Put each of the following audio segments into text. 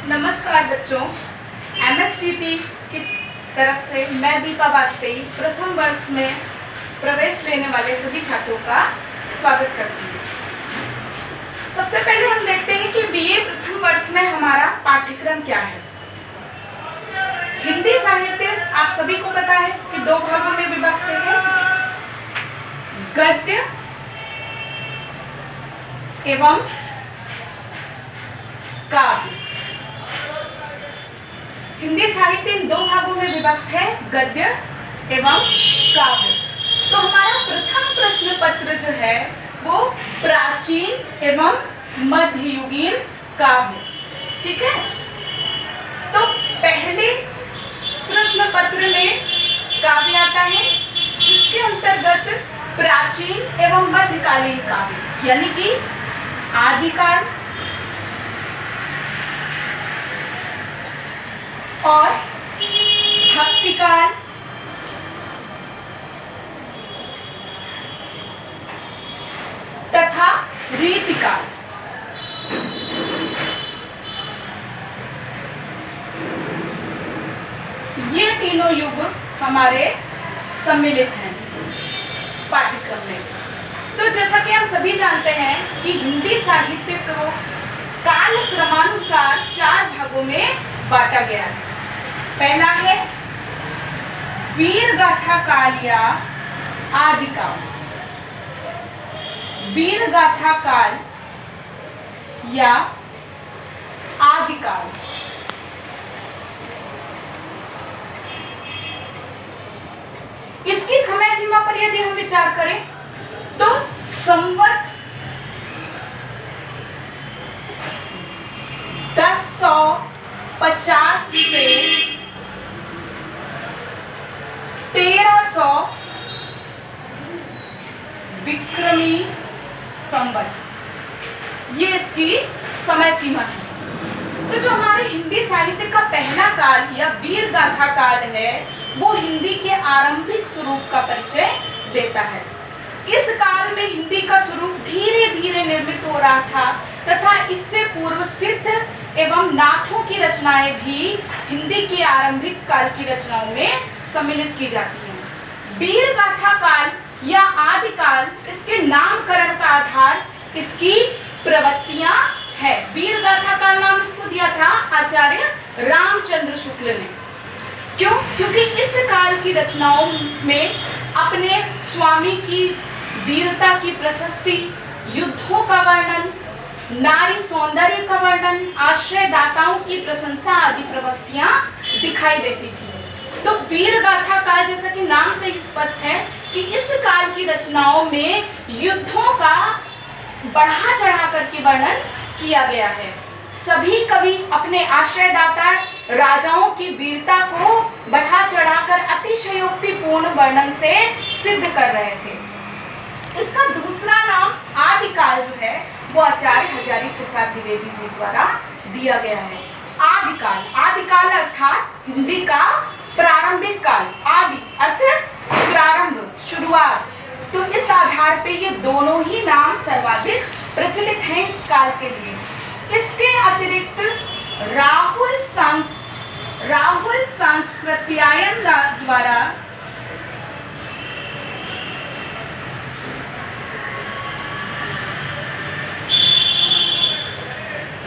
नमस्कार बच्चों, MSTT की तरफ से मैं दीपा वाजपेयी प्रथम वर्ष में प्रवेश लेने वाले सभी छात्रों का स्वागत करती हूँ। सबसे पहले हम देखते हैं कि BA प्रथम वर्ष में हमारा पाठ्यक्रम क्या है। हिंदी साहित्य आप सभी को पता है कि दो भागों में विभक्त है, गद्य एवं काव्य। हिंदी साहित्य इन दो भागों में विभक्त है, गद्य एवं काव्य। तो हमारा प्रथम प्रश्न पत्र जो है वो प्राचीन एवं मध्ययुगीन काव्य, ठीक है। तो पहले प्रश्न पत्र में काव्य आता है जिसके अंतर्गत प्राचीन एवं मध्यकालीन काव्य यानी कि आदिकाल और भक्तिकाल तथा रीतिकाल, ये तीनों युग हमारे सम्मिलित हैं पाठ्यक्रम में। तो जैसा कि हम सभी जानते हैं कि हिंदी साहित्य को काल क्रमानुसार 4 भागों में बांटा गया है। पहला है वीर गाथा काल या आदिकाल, वीर गाथा काल या आदिकाल। इसकी समय सीमा पर यदि हम विचार करें तो संवत 1050 से 1300 विक्रमी संवत, ये इसकी समय सीमा है। तो जो हमारे हिंदी साहित्य का पहला काल या वीर गाथा काल है वो हिंदी के आरंभिक स्वरूप का परिचय देता है। इस काल में हिंदी का स्वरूप धीरे धीरे निर्मित हो रहा था तथा इससे पूर्व सिद्ध एवं नाथों की रचनाएं भी हिंदी के आरंभिक काल की रचनाओं में सम्मिलित की जाती हैं। वीर गाथा काल या आदिकाल, इसके नामकरण का आधार इसकी प्रवृत्तियां है। वीर गाथा काल नाम इसको दिया था आचार्य रामचंद्र शुक्ल ने। क्यों? क्योंकि इस काल की रचनाओं में अपने स्वामी की वीरता की प्रशस्ति, युद्धों का वर्णन, नारी सौंदर्य का वर्णन, आश्रयदाताओं की प्रशंसा आदि प्रवृत्तियां दिखाई देती थी। तो वीर गाथा काल, जैसा कि नाम से स्पष्ट है कि इस काल की रचनाओं में युद्धों का बढ़ा चढ़ा करके वर्णन किया गया है। सभी कवि अपने आश्रयदाता राजाओं की वीरता को बढ़ा चढ़ाकर अतिशयोक्तिपूर्ण वर्णन से सिद्ध कर रहे थे। इसका दूसरा नाम आदिकाल जो है वो आचार्य हजारी प्रसाद द्विवेदी जी द्वारा दिया गया है। आदिकाल, आदिकाल अर्थात हिंदी का प्रारंभिक काल, आदि अर्थ प्रारंभ, शुरुआत। तो इस आधार पे ये दोनों ही नाम सर्वाधिक प्रचलित हैं इस काल के लिए। इसके अतिरिक्त राहुल सांस्कृत्यायन द्वारा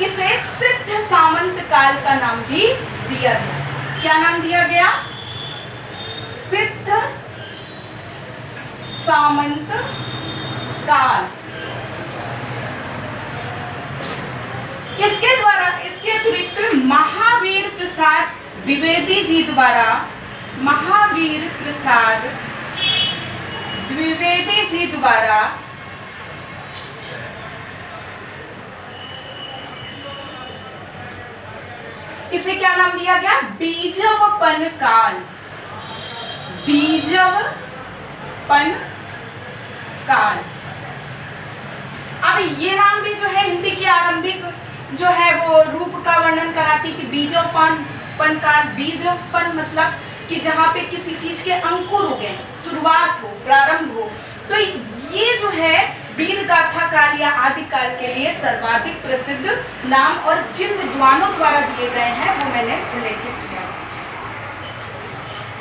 इसे सिद्ध सामंत काल का नाम भी दिया गया। क्या नाम दिया गया? सिद्ध सामंत काल। इसके अतिरिक्त महावीर प्रसाद द्विवेदी जी द्वारा इसे क्या नाम दिया गया? बीजवपन काल, बीजवपन काल। अब ये नाम भी जो है हिंदी की आरंभिक जो है वो रूप का वर्णन कराती कि बीजवपन काल। बीजवपन मतलब कि जहाँ पे किसी चीज के अंकुर हो गए, शुरुआत हो, प्रारंभ हो। तो ये जो है वीर गाथा काल या आदि काल के लिए सर्वाधिक प्रसिद्ध नाम और जिन विद्वानों द्वारा दिए गए हैं वो मैंने उल्लेखित किया।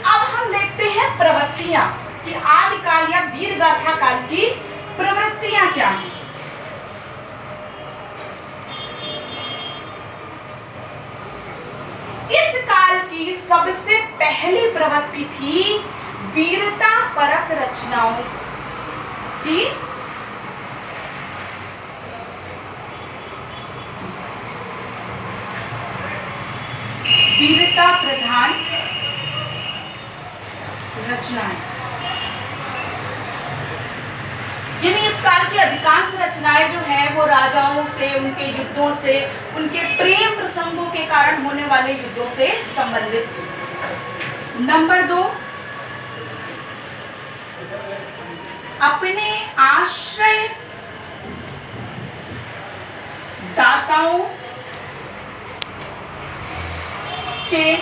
अब हम देखते हैं प्रवृत्तियां कि आदि काल या वीर गाथा काल की प्रवृत्तियां क्या हैं। इस काल की सबसे पहली प्रवृत्ति थी वीरता परक रचनाओं की वीरता प्रधान रचनाएं, यानी इस काल की अधिकांश रचनाएं जो है वो राजाओं से, उनके युद्धों से, उनके प्रेम प्रसंगों के कारण होने वाले युद्धों से संबंधित थी। नंबर 2, अपने आश्रय दाताओं के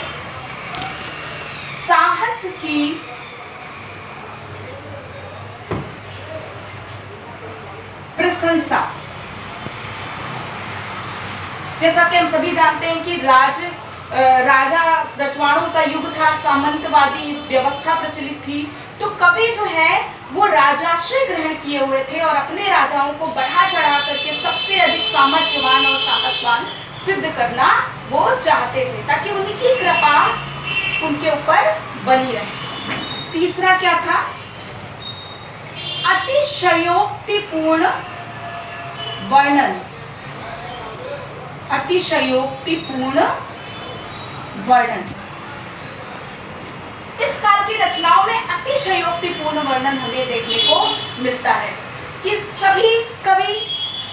साहस की प्रशंसा। जैसा कि हम सभी जानते हैं कि राजा रजवाड़ों का युग था, सामंतवादी व्यवस्था प्रचलित थी, तो कवि जो है वो राजाश्रय ग्रहण किए हुए थे और अपने राजाओं को बढ़ा चढ़ा करके सबसे अधिक सामर्थ्यवान और ताकतवान सिद्ध करना वो चाहते थे ताकि उनकी कृपा उनके ऊपर बनी रहे। तीसरा क्या था? अतिशयोक्तिपूर्ण वर्णन। अतिशयोक्तिपूर्ण वर्णन। इस काल की रचनाओं में अतिशयोक्तिपूर्ण वर्णन हमें देखने को मिलता है कि सभी कवि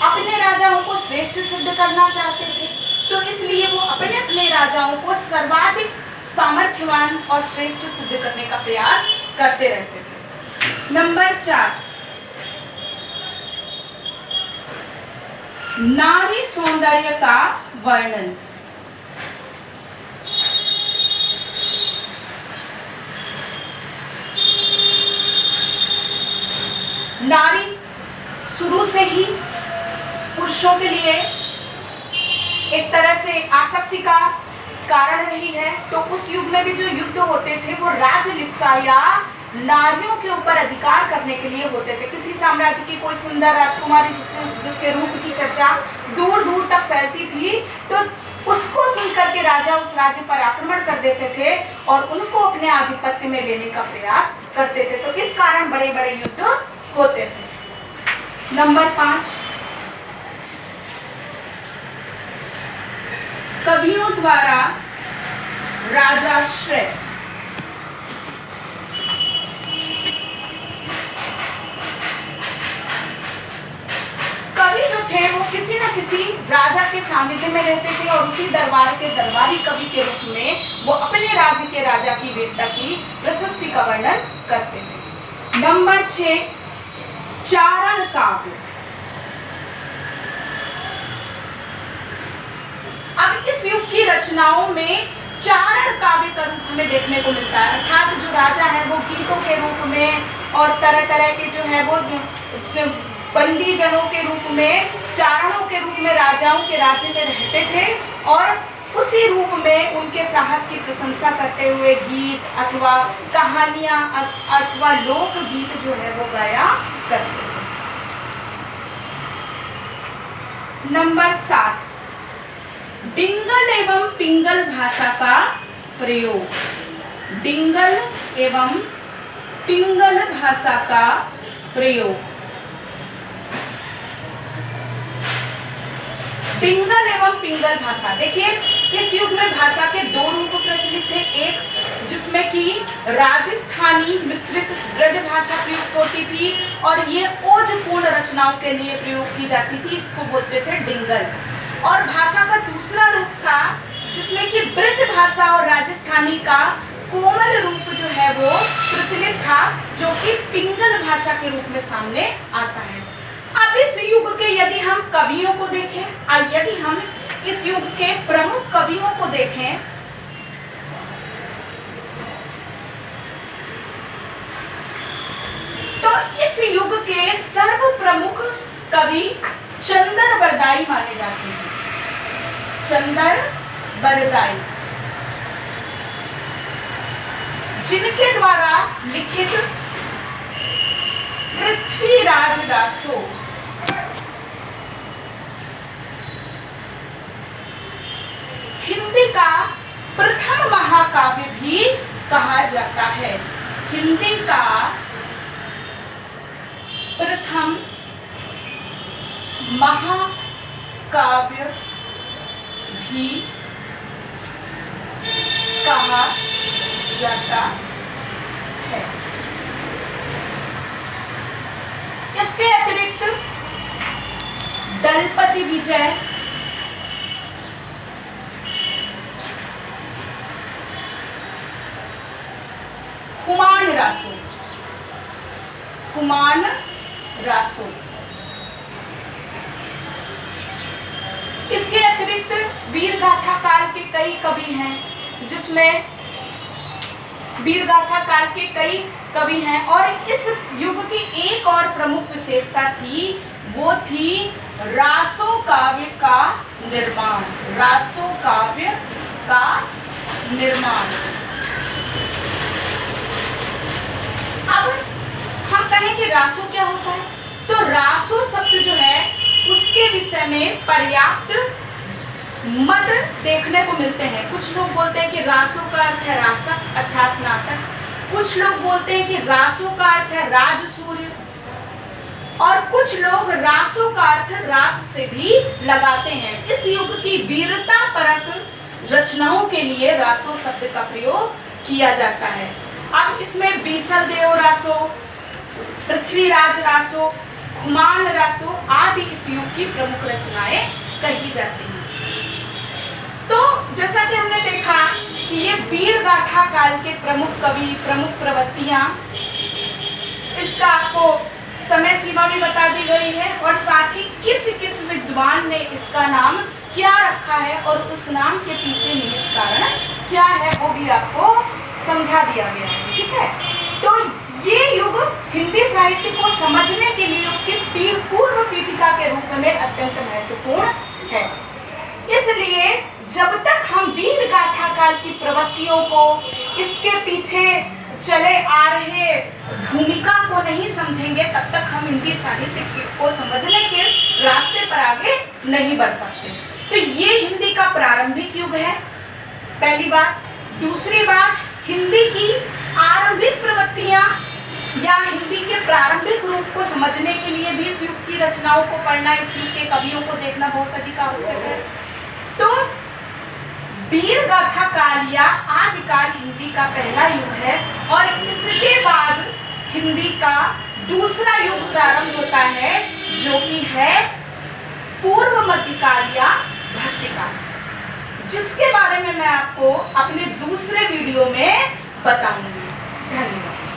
अपने राजाओं को श्रेष्ठ सिद्ध करना चाहते थे, तो इसलिए वो अपने अपने राजाओं को सर्वाधिक सामर्थ्यवान और श्रेष्ठ सिद्ध करने का प्रयास करते रहते थे। नंबर 4, नारी सौंदर्य का वर्णन। नारी शुरू से ही पुरुषों के लिए एक तरह से आसक्ति का कारण रही है, तो उस युग में भी जो युद्ध होते थे वो राजलिप्सा या नारियों के ऊपर अधिकार करने के लिए होते थे। किसी साम्राज्य की कोई सुंदर राजकुमारी जिसके रूप की चर्चा दूर दूर तक फैलती थी, तो उसको सुनकर के राजा उस राज्य पर आक्रमण कर देते थे और उनको अपने आधिपत्य में लेने का प्रयास करते थे, तो इस कारण बड़े बड़े युद्ध होते थे। नंबर 5, कवियों द्वारा राजाश्रय। कवि जो थे वो किसी न किसी राजा के सानिध्य में रहते थे और उसी दरबार के दरबारी कवि के रूप में वो अपने राज्य के राजा की वीरता की प्रशस्ति का वर्णन करते थे। नंबर 6, चारण काव्य। अब इस युग की रचनाओं में चारण काव्य का रूप हमें देखने को मिलता है, अर्थात जो राजा है वो गीतों के रूप में और तरह तरह के जो है वो बंदी जनों के रूप में, चारणों के रूप में राजाओं के राज्य में रहते थे और उसी रूप में उनके साहस की प्रशंसा करते हुए गीत अथवा कहानियां अथवा लोकगीत जो है वो गाया करते थे। नंबर 7, डिंगल एवं पिंगल भाषा का प्रयोग। डिंगल एवं पिंगल भाषा का प्रयोग। डिंगल एवं पिंगल भाषा, देखिए इस युग में भाषा के 2 रूप प्रचलित थे। एक जिसमें कि राजस्थानी मिश्रित ब्रज भाषा प्रयुक्त होती थी और ये ओजपूर्ण रचनाओं के लिए प्रयोग की जाती थी, इसको बोलते थे डिंगल। और भाषा का दूसरा रूप था जिसमें कि ब्रज भाषा और राजस्थानी का कोमल रूप जो है वो प्रचलित था, जो कि पिंगल भाषा के रूप में सामने आता है। अब इस युग के यदि हम कवियों को देखें और यदि हम इस युग के प्रमुख कवियों को देखें, तो इस युग के सर्व प्रमुख कवि चंदर बरदाई माने जाते हैं। चंदर बरदाई, जिनके द्वारा लिखित पृथ्वीराज रासो हिंदी का प्रथम महाकाव्य भी कहा जाता है। हिंदी का प्रथम महाकाव्य भी कहा जाता है। इसके अतिरिक्त दलपति विजय, हुमान रासो, हुमान रासो, इसके अतिरिक्त वीरगाथा काल के कई कवि हैं, जिसमें वीरगाथा काल के कई कवि हैं। और इस युग की एक और प्रमुख विशेषता थी, वो थी रासो काव्य का निर्माण। रासो काव्य का निर्माण। अब हम कहें कि रासो क्या होता है, तो रासो शब्द जो है उसके विषय में पर्याप्त मत देखने को मिलते हैं। कुछ लोग बोलते हैं कि रासो का अर्थ है रासक अर्थात नाटक, कुछ लोग बोलते हैं कि रासो का अर्थ है राजसूर्य, और कुछ लोग रासो का अर्थ रास से भी लगाते हैं। इस युग की वीरता परक रचनाओं के लिए रासो शब्द का प्रयोग किया जाता है। अब इसमें बीसल देव रासो, पृथ्वीराज रासो, हुमान रासो आदि इस युग की प्रमुख रचनाएं कही जाती हैं। तो जैसा कि हमने देखा कि ये वीरगाथा काल के प्रमुख कवि, प्रमुख प्रवृत्तियां, इसका आपको समय सीमा भी बता दी गई है, और साथ ही किस किस विद्वान ने इसका नाम क्या रखा है और उस नाम के पीछे निहित कारण क्या है वो भी आपको समझा दिया गया है। ठीक है, तो ये युग हिंदी साहित्य को समझने के लिए उसकी पूर्व पीठिका के रूप में अत्यंत महत्वपूर्ण है। इसलिए जब तक हम वीरगाथा काल की प्रवृत्तियों को, इसके पीछे चले आ रहे भूमिका को नहीं समझेंगे, तब तक हम हिंदी साहित्य को समझने के रास्ते पर आगे नहीं बढ़ सकते। तो ये हिंदी का प्रारंभिक युग है, पहली बात। दूसरी बात, हिंदी की आरंभिक प्रवृत्तियां या हिंदी के प्रारंभिक रूप को समझने के लिए भी इस युग की रचनाओं को पढ़ना, इस युग के कवियों को देखना बहुत अधिक आवश्यक है। तो वीरगाथा काल या आदिकाल हिंदी का पहला युग है, और इसके बाद हिंदी का दूसरा युग प्रारंभ होता है, जो कि है पूर्व मध्यकाल या भक्तिकाल, जिसके बारे में मैं आपको अपने दूसरे वीडियो में बताऊंगी। धन्यवाद।